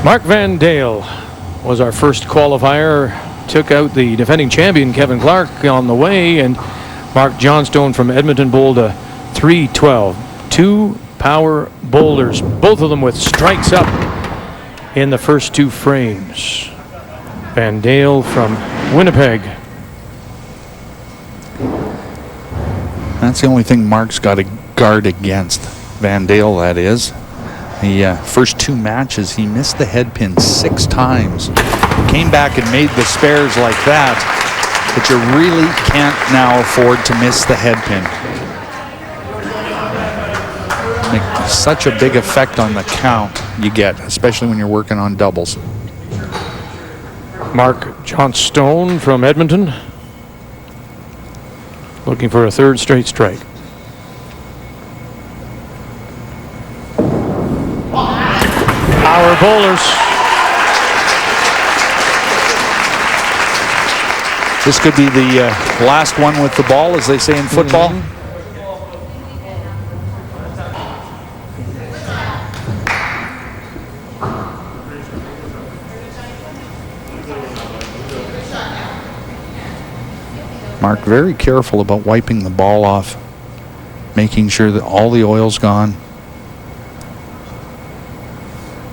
Marc Van Dale was our first qualifier. Took out the defending champion Kevin Clark on the way, and Marc Johnstone from Edmonton bowled a 312. Two power bowlers, both of them with strikes up in the first two frames. Van Dale from Winnipeg. That's the only thing Marc's got to guard against. Van Dale, that is. The first two matches, he missed the head pin 6 times. Came back and made the spares like that, but you really can't now afford to miss the head pin. Make such a big effect on the count you get, especially when you're working on doubles. Marc Johnstone from Edmonton, looking for a third straight strike. Power bowlers. This could be the last one with the ball, as they say in football. Marc very careful about wiping the ball off, making sure that all the oil's gone.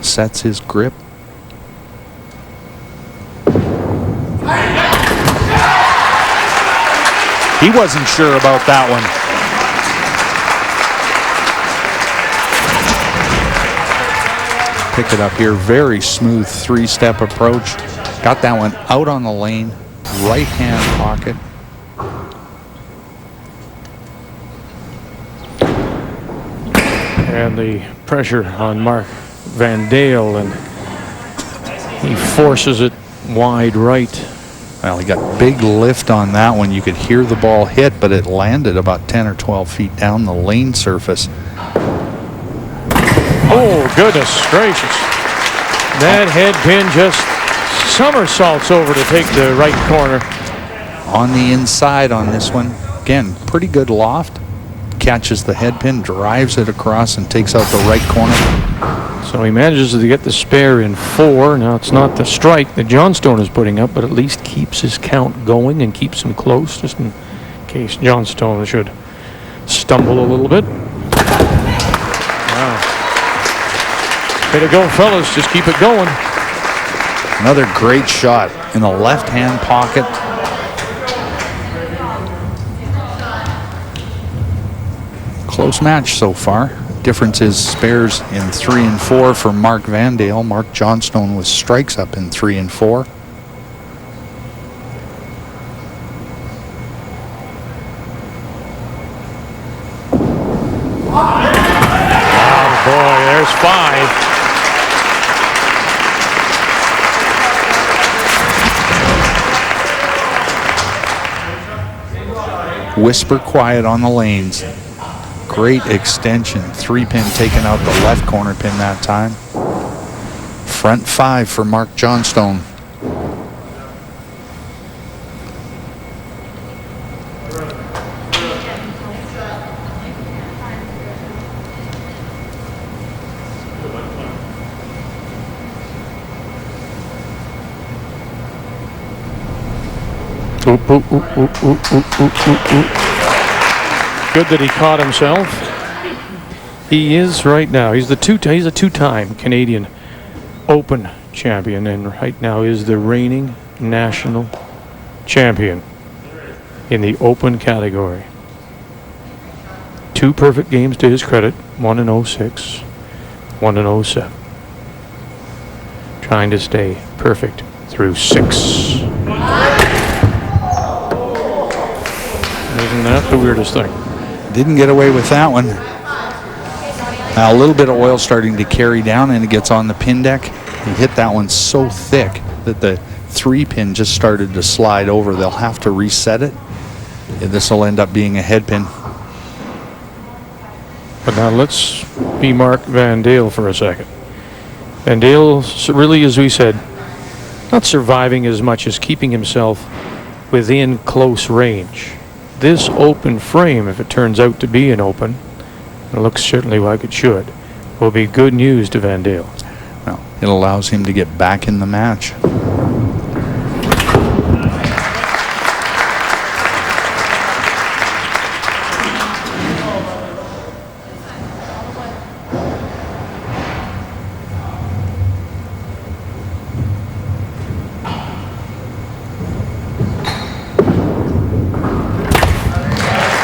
Sets his grip. He wasn't sure about that one. Pick it up here. Very smooth 3-step approach. Got that one out on the lane. Right hand pocket. And the pressure on Marc Van Dale, and he forces it wide right. Well, he got big lift on that one. You could hear the ball hit, but it landed about 10 or 12 feet down the lane surface. Oh, goodness gracious. That head pin just somersaults over to take the right corner. On the inside on this one. Again, pretty good loft. Catches the head pin, drives it across, and takes out the right corner. So he manages to get the spare in 4. Now it's not the strike that Johnstone is putting up, but at least keeps his count going and keeps him close, just in case Johnstone should stumble a little bit. Wow. Way to go, fellas. Just keep it going. Another great shot in the left-hand pocket. Close match so far. Difference is spares in 3 and 4 for Marc Van Dale. Marc Johnstone with strikes up in 3 and 4. Oh boy, there's 5. Whisper quiet on the lanes. Great extension. 3-pin taken out the left corner pin that time. Front 5 for Marc Johnstone. Oop, oop, oop, oop, oop, oop, oop, oop, oop. Good that he caught himself. He is right now. He's a two-time Canadian Open champion, and right now is the reigning national champion in the Open category. 2 perfect games to his credit. 1 in 06, 1 in 07. Trying to stay perfect through 6. Isn't that the weirdest thing? Didn't get away with that one. Now a little bit of oil starting to carry down, and it gets on the pin deck. He hit that one so thick that the 3-pin just started to slide over. They'll have to reset it. This will end up being a head pin. But now let's be Marc Van Dale for a second. Van Dale really, as we said, not surviving as much as keeping himself within close range. This open frame, if it turns out to be an open, it looks certainly like it should, will be good news to Van Dale. Well, it allows him to get back in the match.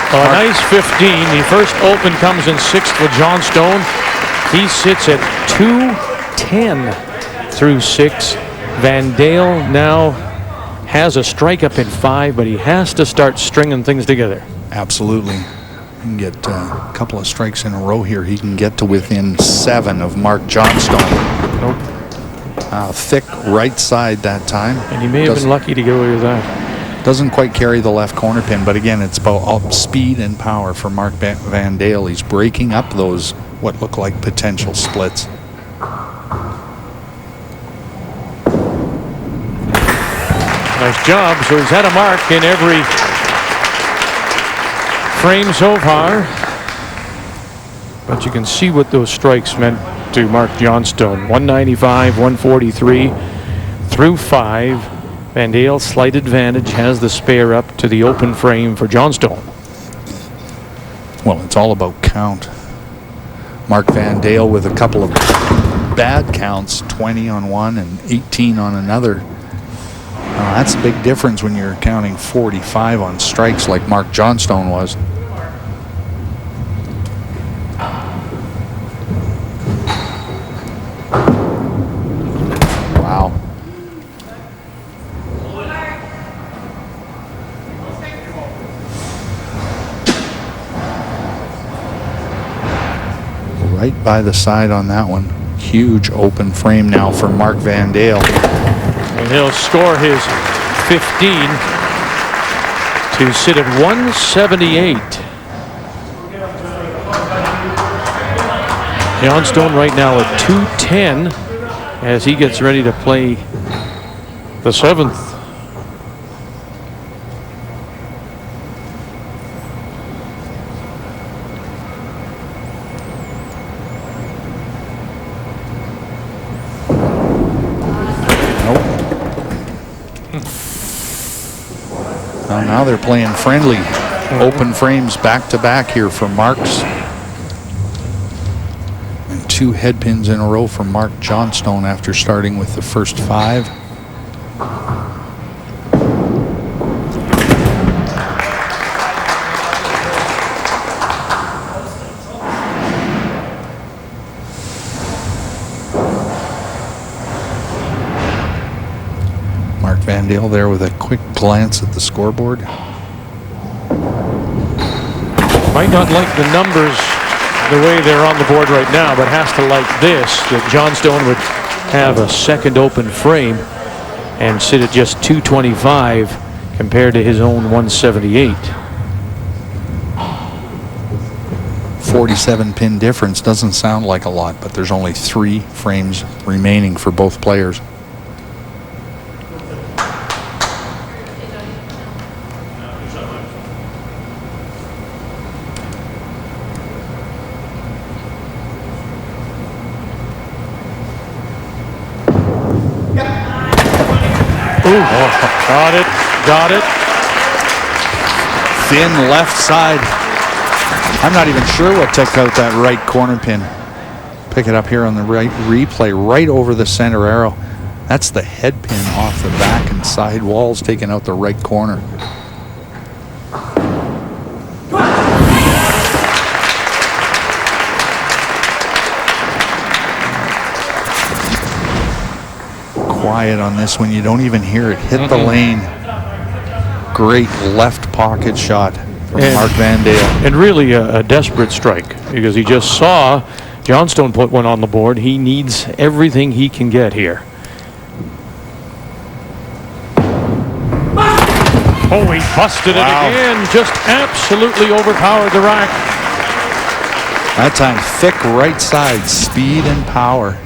A nice 15. The first open comes in 6th with Johnstone. He sits at 2-10 through 6. Van Dale now has a strike up in 5, but he has to start stringing things together. Absolutely. He can get a couple of strikes in a row here. He can get to within 7 of Marc Johnstone. Nope. Thick right side that time. And he may have been lucky to get away with that. Doesn't quite carry the left corner pin, but again, it's about speed and power for Marc Van Dale. He's breaking up those what look like potential splits. Nice job. So he's had a mark in every frame so far. But you can see what those strikes meant to Marc Johnstone. 195, 143 through 5. Van Dale, slight advantage, has the spare up to the open frame for Johnstone. Well, it's all about count. Marc Van Dale with a couple of bad counts, 20 on one and 18 on another. That's a big difference when you're counting 45 on strikes like Marc Johnstone was. Wow. Right by the side on that one. Huge open frame now for Marc Van Dale. And he'll score his 15 to sit at 178. Johnstone right now at 210 as he gets ready to play the 7th. Now they're playing friendly. Open frames back to back here for Marc's. And 2 head pins in a row for Marc Johnstone after starting with the first 5. Marc Van Dale there with a quick glance at the scoreboard. Might not like the numbers the way they're on the board right now, but has to like this, that Johnstone would have a second open frame and sit at just 225 compared to his own 178. 47 pin difference doesn't sound like a lot, but there's only 3 frames remaining for both players. Got it. Thin left side. I'm not even sure what took out that right corner pin. Pick it up here on the right replay, right over the center arrow. That's the head pin off the back and side walls, taking out the right corner. Quiet on this one. You don't even hear it hit the lane. Great left pocket shot from Marc Van Dale. And really a desperate strike because he just saw Johnstone put one on the board. He needs everything he can get here. Oh, he busted it again. Just absolutely overpowered the rack. That time, thick right side, speed and power.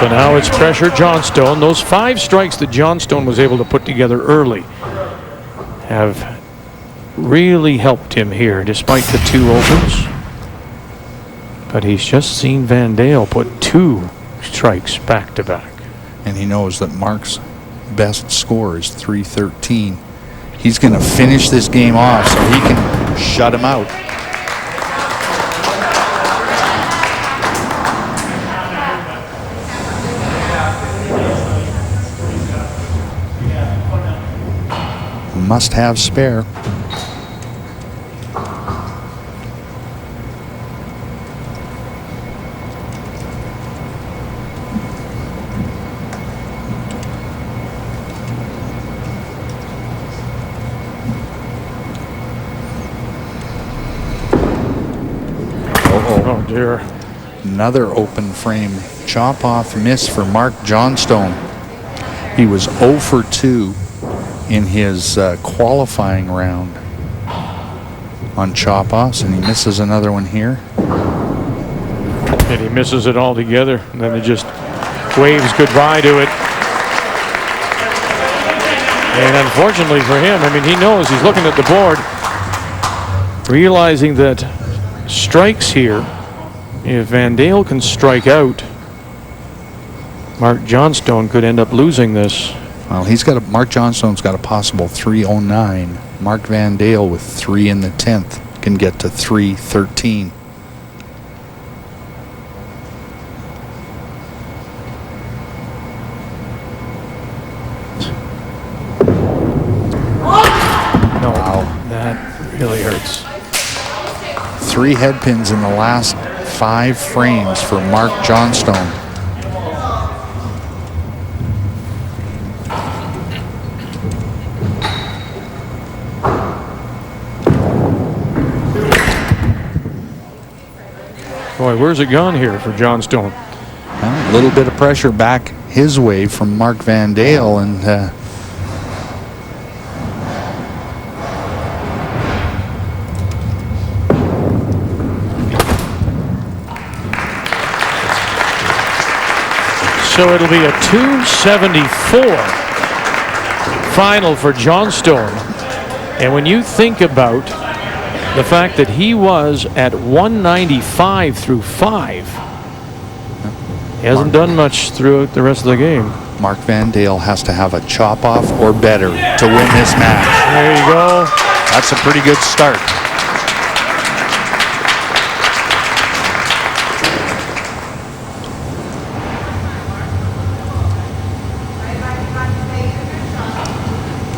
So now it's pressure Johnstone. Those 5 strikes that Johnstone was able to put together early have really helped him here, despite the 2 opens. But he's just seen Van Dale put 2 strikes back to back. And he knows that Marc's best score is 313. He's going to finish this game off so he can shut him out. Must have spare. Oh dear. Another open frame chop off miss for Marc Johnstone. He was 0 for 2 in his qualifying round on chop offs, and he misses another one here. And he misses it altogether, and then he just waves goodbye to it. And unfortunately for him, I mean, he knows, he's looking at the board, realizing that strikes here, if Van Dale can strike out, Marc Johnstone could end up losing this. Well, Marc Johnstone's got a possible 309. Marc Van Dale with 3 in the 10th can get to 313. No, wow. That really hurts. 3 head pins in the last 5 frames for Marc Johnstone. Boy, where's it gone here for Johnstone? Well, a little bit of pressure back his way from Marc Van Dale, and so it'll be a 274 final for Johnstone. And when you think about the fact that he was at 195 through 5, he hasn't done much throughout the rest of the game. Marc Van Dale has to have a chop off or better to win this match. There you go. That's a pretty good start.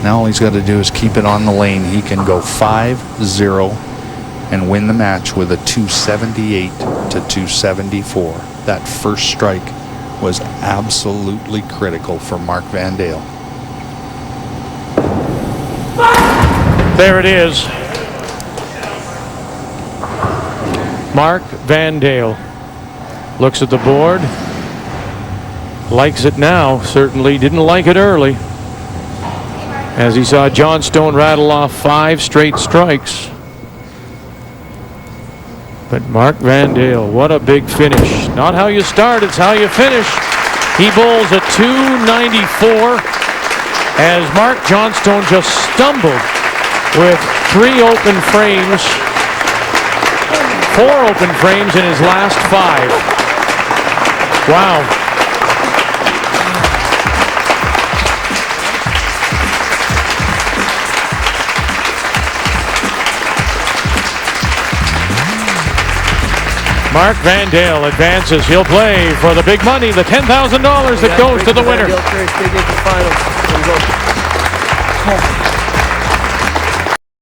Now all he's got to do is keep it on the lane. He can go 5-0 and win the match with a 278 to 274. That first strike was absolutely critical for Marc Van Dale. There it is. Marc Van Dale looks at the board, likes it now, certainly didn't like it early, as he saw Johnstone rattle off 5 straight strikes. But Marc Van Dale, what a big finish. Not how you start, it's how you finish. He bowls a 294 as Marc Johnstone just stumbled with 3 open frames, 4 open frames in his last 5. Wow. Marc Van Dale advances. He'll play for the big money, the $10,000 that goes to the winner. There you go.